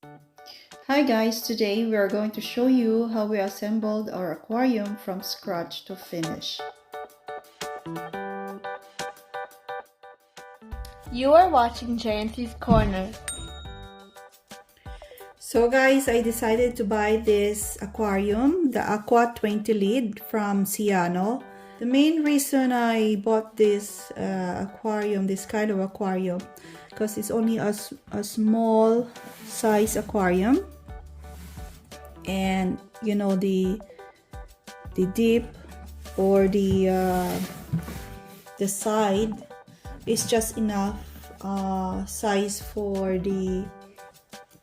Hi guys, today we are going to show you how we assembled our aquarium from scratch to finish. You are watching JnC's Corner. So guys, I decided to buy this aquarium, the AQUA 20 lid from CIANO. The main reason I bought this aquarium, this kind of aquarium, because it's only a small size aquarium. And you know the dip or the side is just enough size for the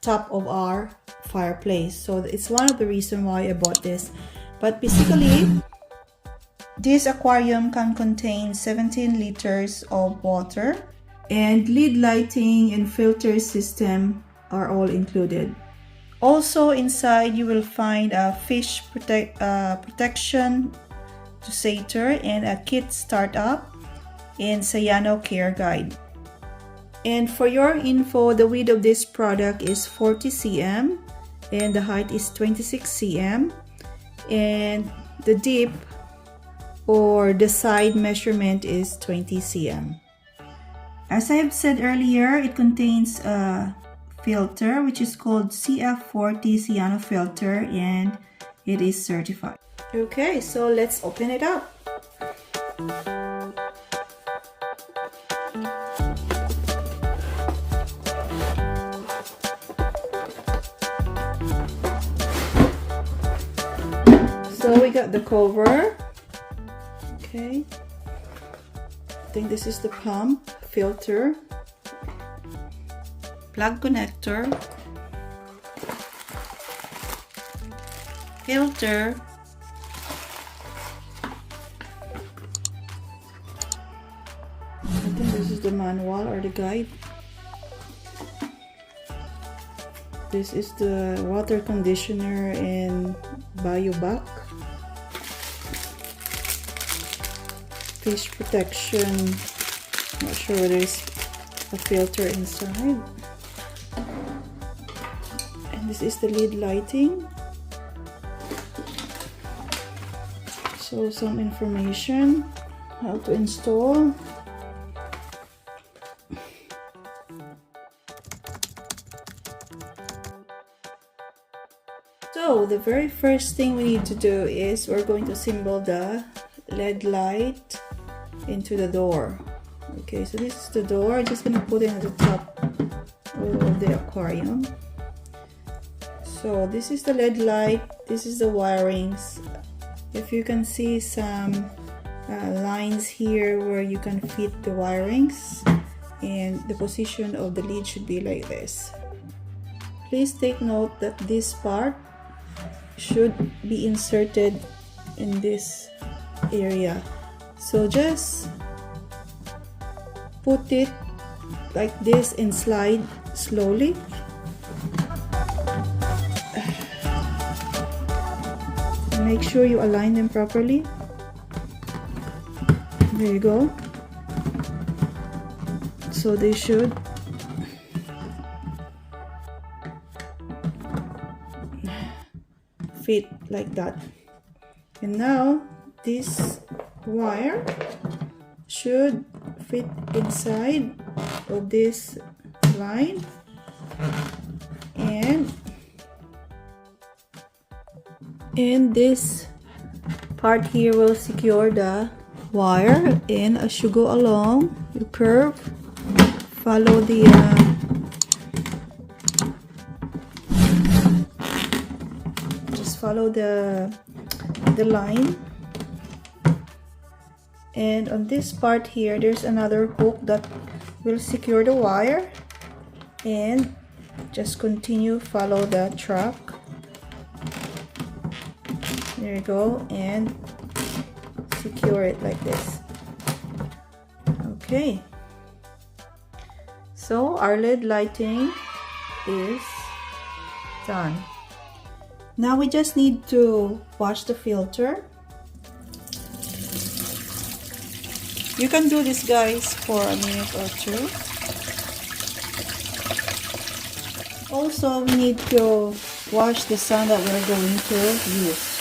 top of our fireplace. So it's one of the reasons why I bought this. But basically, this aquarium can contain 17 liters of water, and lid lighting and filter system are all included. Also inside you will find a fish protection dosator and a kit startup and CIANO care guide. And for your info, the width of this product is 40 cm and the height is 26 cm, and the dip or the side measurement is 20 cm. As I have said earlier, it contains a filter which is called CF40 CIANO filter, and it is certified. Okay, so let's open it up. So we got the cover. Okay, I think this is the pump, filter, plug connector, filter, I think this is the manual or the guide. This is the water conditioner and biovac, fish protection, not sure whether it's a filter inside. And this is the lid lighting. So some information how to install. So the very first thing we need to do is we're going to assemble the LED light into the door. Okay, so this is the door. I'm just going to put it at the top of the aquarium. So this is the LED light, this is the wirings. If you can see some lines here where you can fit the wirings, and the position of the lid should be like this. Please take note that this part should be inserted in this area. So just put it like this and slide slowly. Make sure you align them properly. There you go. So they should fit like that. And now this wire should fit inside of this line, and this part here will secure the wire. And as you go along, you curve, follow the just follow the line. And on this part here, there's another hook that will secure the wire, and just continue, follow the track. There you go, and secure it like this. Okay, so our LED lighting is done. Now we just need to wash the filter. You can do this, guys, for a minute or two. Also, we need to wash the sand that we're going to use.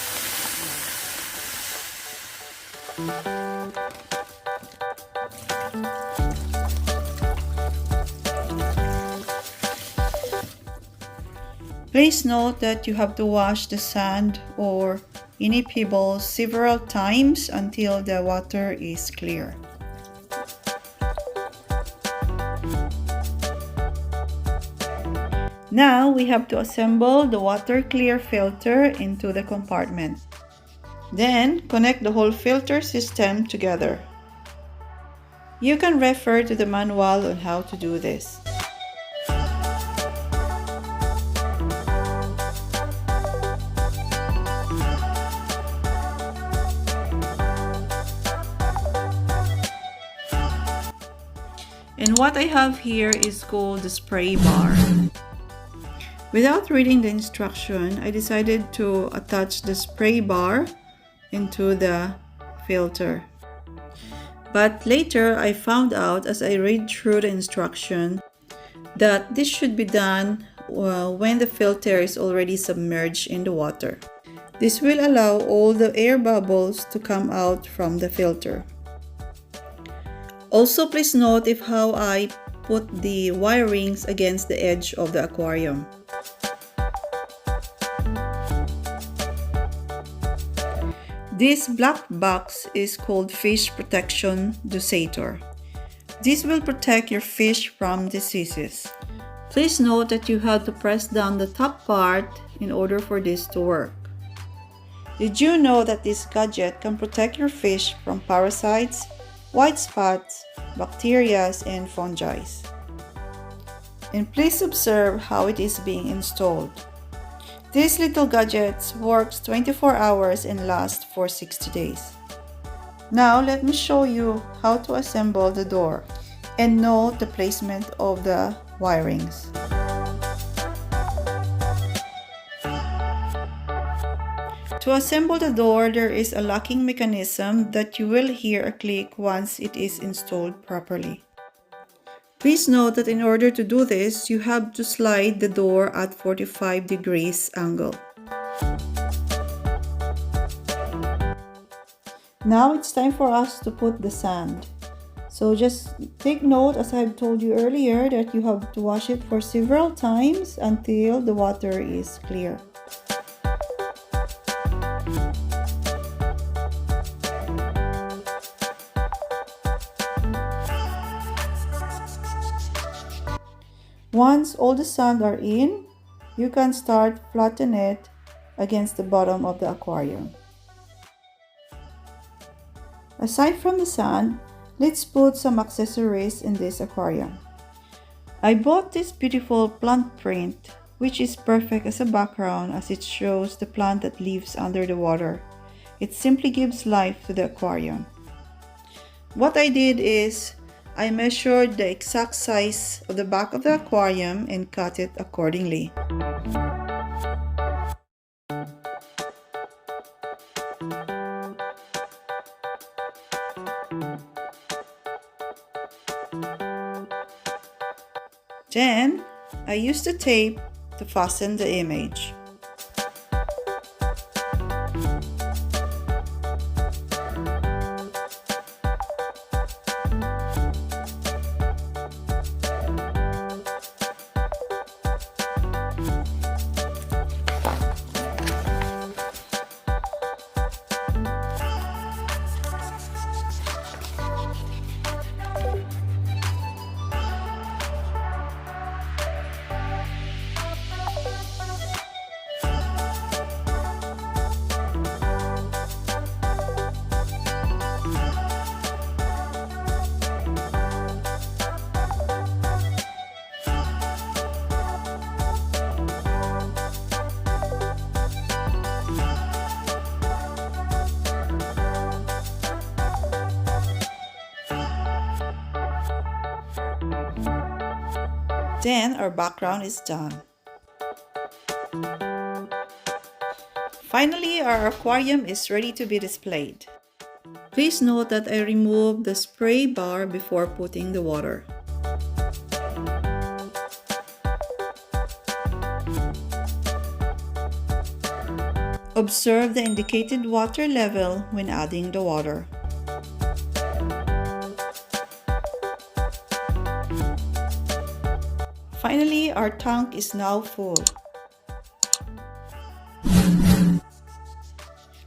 Please note that you have to wash the sand or any pebbles several times until the water is clear. Now we have to assemble the water clear filter into the compartment. Then connect the whole filter system together. You can refer to the manual on how to do this. And what I have here is called the spray bar. Without reading the instruction, I decided to attach the spray bar into the filter. But later I found out as I read through the instruction that this should be done when the filter is already submerged in the water. This will allow all the air bubbles to come out from the filter. Also, please note how I put the wirings against the edge of the aquarium. This black box is called Fish Protection Dosator. This will protect your fish from diseases. Please note that you have to press down the top part in order for this to work. Did you know that this gadget can protect your fish from parasites, white spots, bacteria, and fungi? And please observe how it is being installed. This little gadget works 24 hours and lasts for 60 days. Now let me show you how to assemble the door and note the placement of the wirings. To assemble the door, there is a locking mechanism that you will hear a click once it is installed properly. Please note that in order to do this, you have to slide the door at 45 degrees angle. Now it's time for us to put the sand. So just take note, as I've told you earlier, that you have to wash it for several times until the water is clear. Once all the sand are in, you can start flatten it against the bottom of the aquarium. Aside from the sand, let's put some accessories in this aquarium. I bought this beautiful plant print, which is perfect as a background as it shows the plant that lives under the water. It simply gives life to the aquarium. What I did is I measured the exact size of the back of the aquarium and cut it accordingly. Then, I used the tape to fasten the image. Then our background is done. Finally, our aquarium is ready to be displayed. Please note that I removed the spray bar before putting the water. Observe the indicated water level when adding the water. Finally, our tank is now full.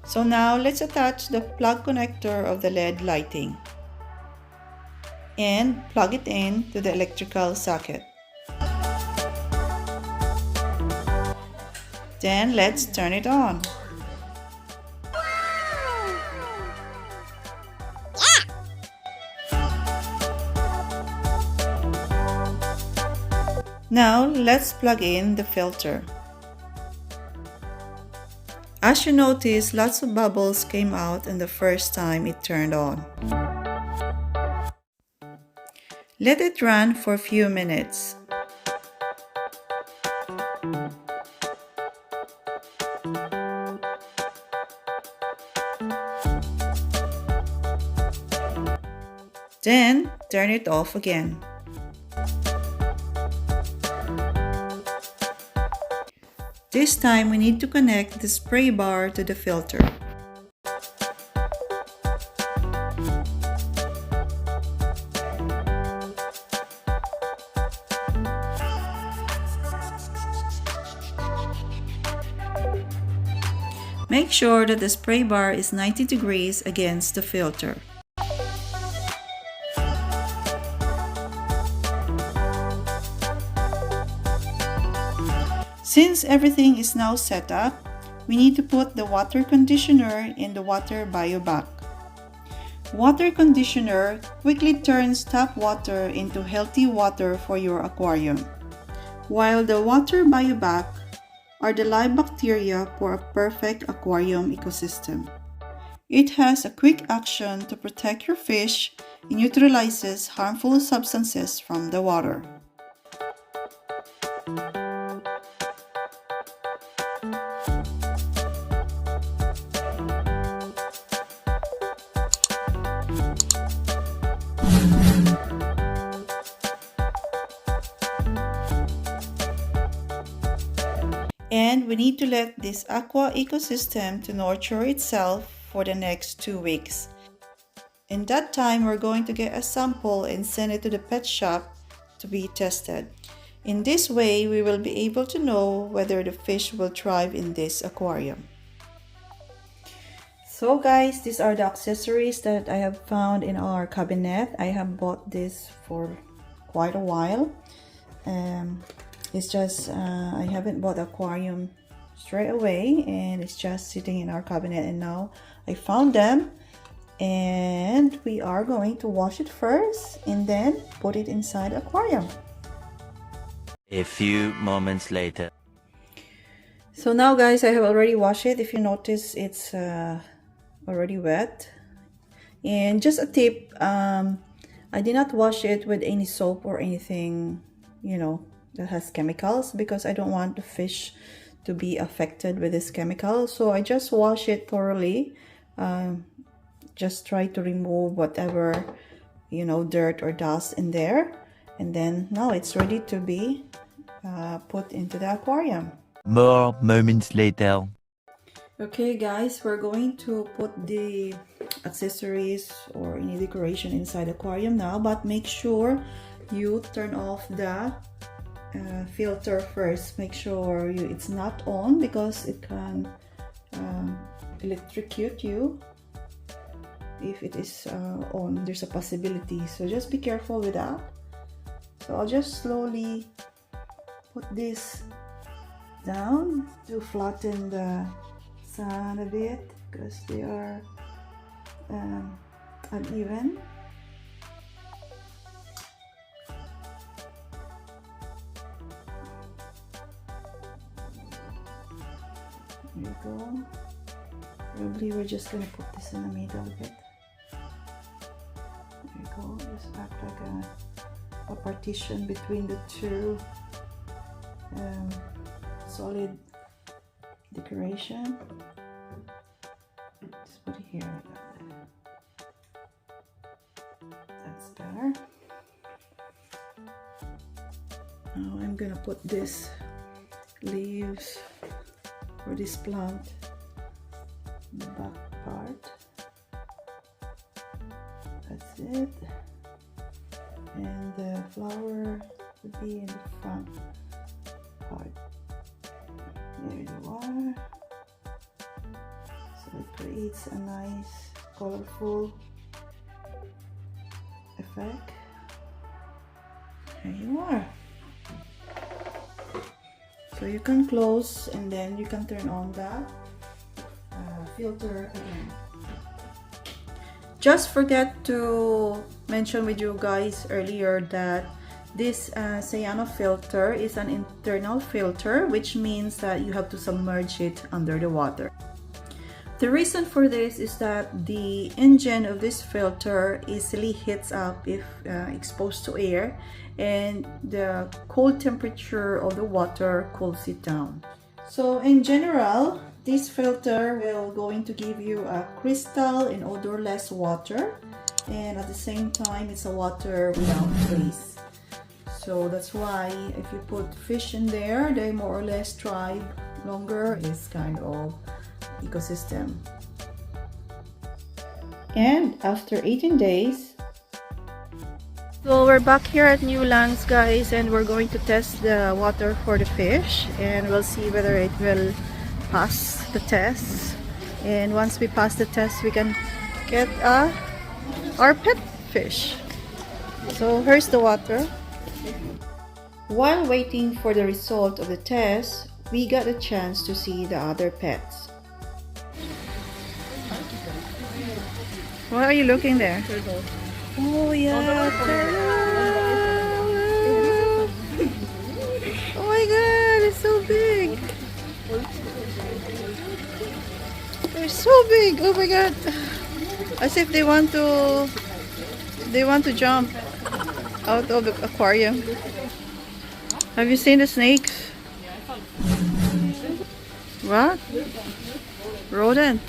So now let's attach the plug connector of the LED lighting and plug it in to the electrical socket. Then let's turn it on. Now let's plug in the filter. As you notice, lots of bubbles came out in the first time it turned on. Let it run for a few minutes. Then turn it off again. This time we need to connect the spray bar to the filter. Make sure that the spray bar is 90 degrees against the filter. Since everything is now set up, we need to put the water conditioner in the water biovac. Water conditioner quickly turns tap water into healthy water for your aquarium, while the water biovac are the live bacteria for a perfect aquarium ecosystem. It has a quick action to protect your fish and neutralizes harmful substances from the water. And we need to let this aqua ecosystem to nurture itself for the next 2 weeks. In that time, we're going to get a sample and send it to the pet shop to be tested. In this way, we will be able to know whether the fish will thrive in this aquarium. So guys, these are the accessories that I have found in our cabinet. I have bought this for quite a while. It's just I haven't bought the aquarium straight away, and it's just sitting in our cabinet, and now I found them, and we are going to wash it first and then put it inside the aquarium. A few moments later. So now guys, I have already washed it. If you notice, it's already wet. And just a tip, I did not wash it with any soap or anything, you know, that has chemicals, because I don't want the fish to be affected with this chemical. So I just wash it thoroughly. Just try to remove whatever, you know, dirt or dust in there, and then now it's ready to be put into the aquarium. More moments later. Okay guys, we're going to put the accessories or any decoration inside the aquarium now, but make sure you turn off the filter first. Make sure it's not on, because it can electrocute you if it is on. There's a possibility, so just be careful with that. So I'll just slowly put this down to flatten the sand a bit, because they are uneven. There you go. Probably we're just gonna put this in the middle a bit. There you go. Just act like a partition between the two solid decoration. Just put it here. That's better. Now I'm gonna put this leaves for this plant the back part. That's it. And the flower would be in the front part. There you are. So it creates a nice colorful effect. There you are. So you can close and then you can turn on the filter again. Just forget to mention with you guys earlier that this CIANO filter is an internal filter, which means that you have to submerge it under the water. The reason for this is that the engine of this filter easily heats up if exposed to air, and the cold temperature of the water cools it down. So in general, this filter will going to give you a crystal and odorless water, and at the same time it's a water without trace. So that's why if you put fish in there, they more or less thrive longer. It's kind of ecosystem. And after 18 days, so we're back here at New Lands, guys, and we're going to test the water for the fish, and we'll see whether it will pass the test. And once we pass the test, we can get our pet fish. So here's the water. While waiting for the result of the test, we got a chance to see the other pets. Why are you looking there? Turtle. Oh yeah, oh my god, it's so big. They're so big. Oh my god. As if they want to jump out of the aquarium. Have you seen the snakes? What? Rodent.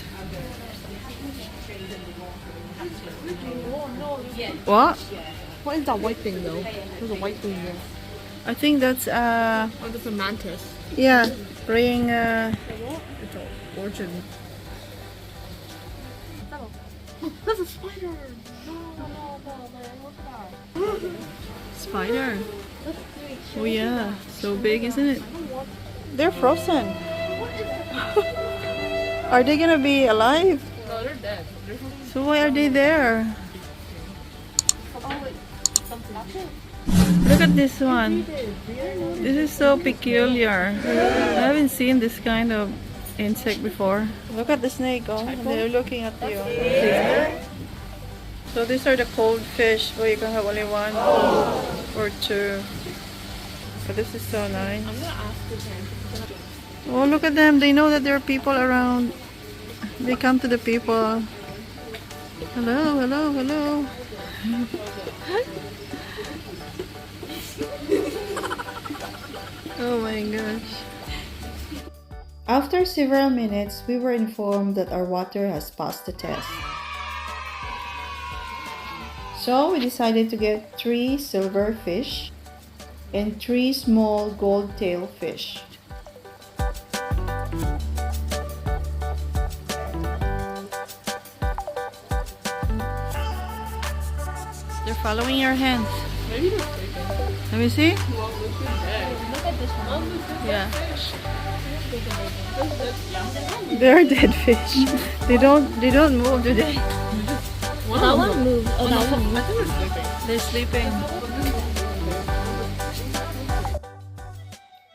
What? What is that white thing though? There's a white thing there. I think that's Oh, that's a mantis. yeah, bring It's an orchid. That's a spider! No, look at that. spider. Oh yeah, so big, isn't it? They're frozen. Are they gonna be alive? No, they're dead. So why are they there? Look at this one. This is so peculiar. I haven't seen this kind of insect before. Look at the snake, oh, they're looking at you. So these are the cold fish where you can have only one or two. But this is so nice. I'm gonna ask the Oh, look at them. They know that there are people around. They come to the people. Hello, hello, hello. Oh my gosh. After several minutes, we were informed that our water has passed the test. So we decided to get 3 silver fish and 3 small gold tail fish. They're following your hands. Maybe they're sleeping. Let me see. Well, look at this one. Yeah. They're dead fish. They don't move, do they? That one moved. Oh, that one moved. I think they're sleeping. They're sleeping.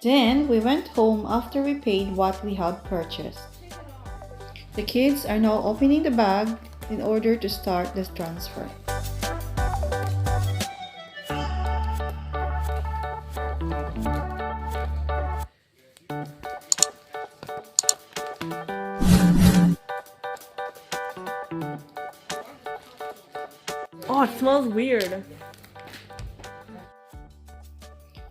Then we went home after we paid what we had purchased. The kids are now opening the bag in order to start the transfer. Oh, it smells weird.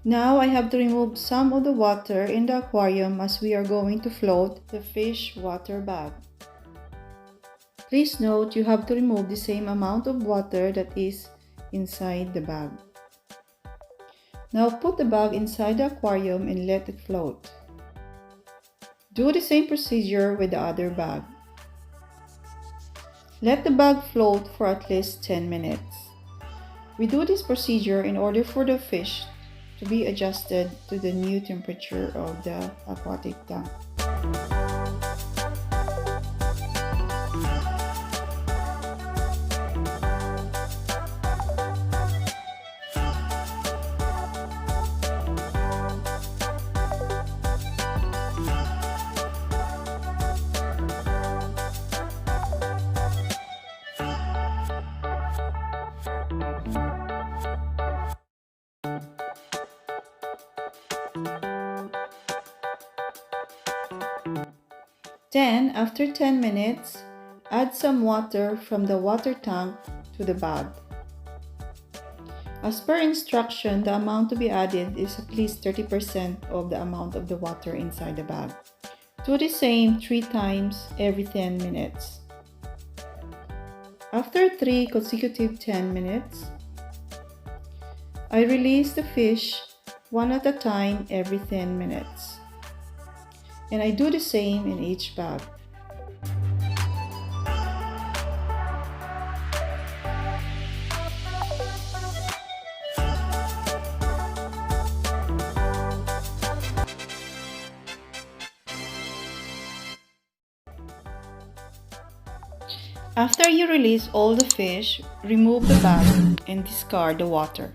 Now I have to remove some of the water in the aquarium as we are going to float the fish water bag. Please note you have to remove the same amount of water that is inside the bag. Now put the bag inside the aquarium and let it float. Do the same procedure with the other bag. Let the bag float for at least 10 minutes. We do this procedure in order for the fish to be adjusted to the new temperature of the aquatic tank. Then, after 10 minutes, add some water from the water tank to the bag. As per instruction, the amount to be added is at least 30% of the amount of the water inside the bag. Do the same 3 times every 10 minutes. After 3 consecutive 10 minutes, I release the fish one at a time every 10 minutes. And I do the same in each bag. After you release all the fish, remove the bag and discard the water.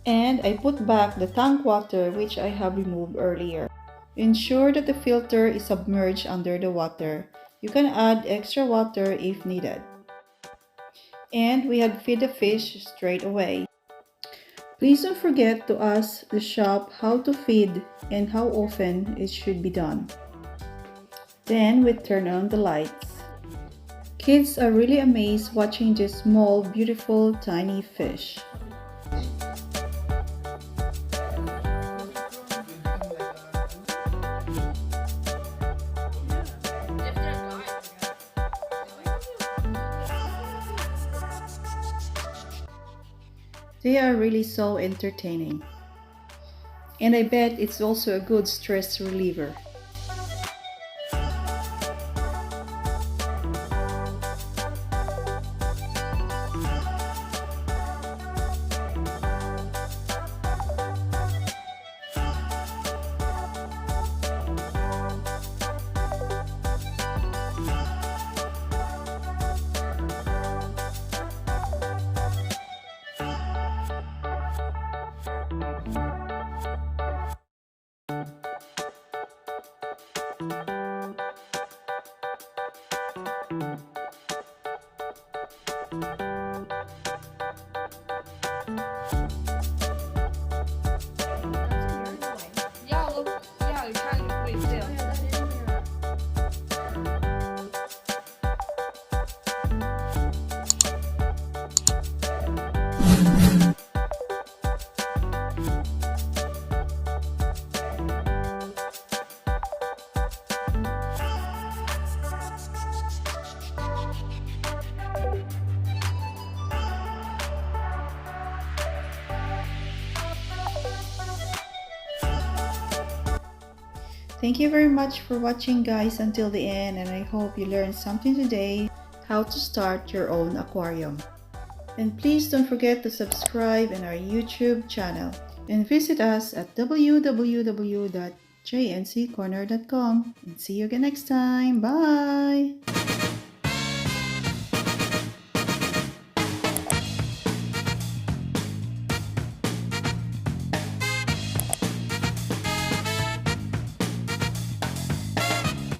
And I put back the tank water which I have removed earlier. Ensure that the filter is submerged under the water. You can add extra water if needed. And we had feed the fish straight away. Please don't forget to ask the shop how to feed and how often it should be done. Then we turn on the lights. Kids are really amazed watching this small, beautiful, tiny fish. They are really so entertaining. And I bet it's also a good stress reliever. Thank you very much for watching, guys, until the end, and I hope you learned something today how to start your own aquarium. And please don't forget to subscribe in our YouTube channel and visit us at www.jnccorner.com, and see you again next time. Bye!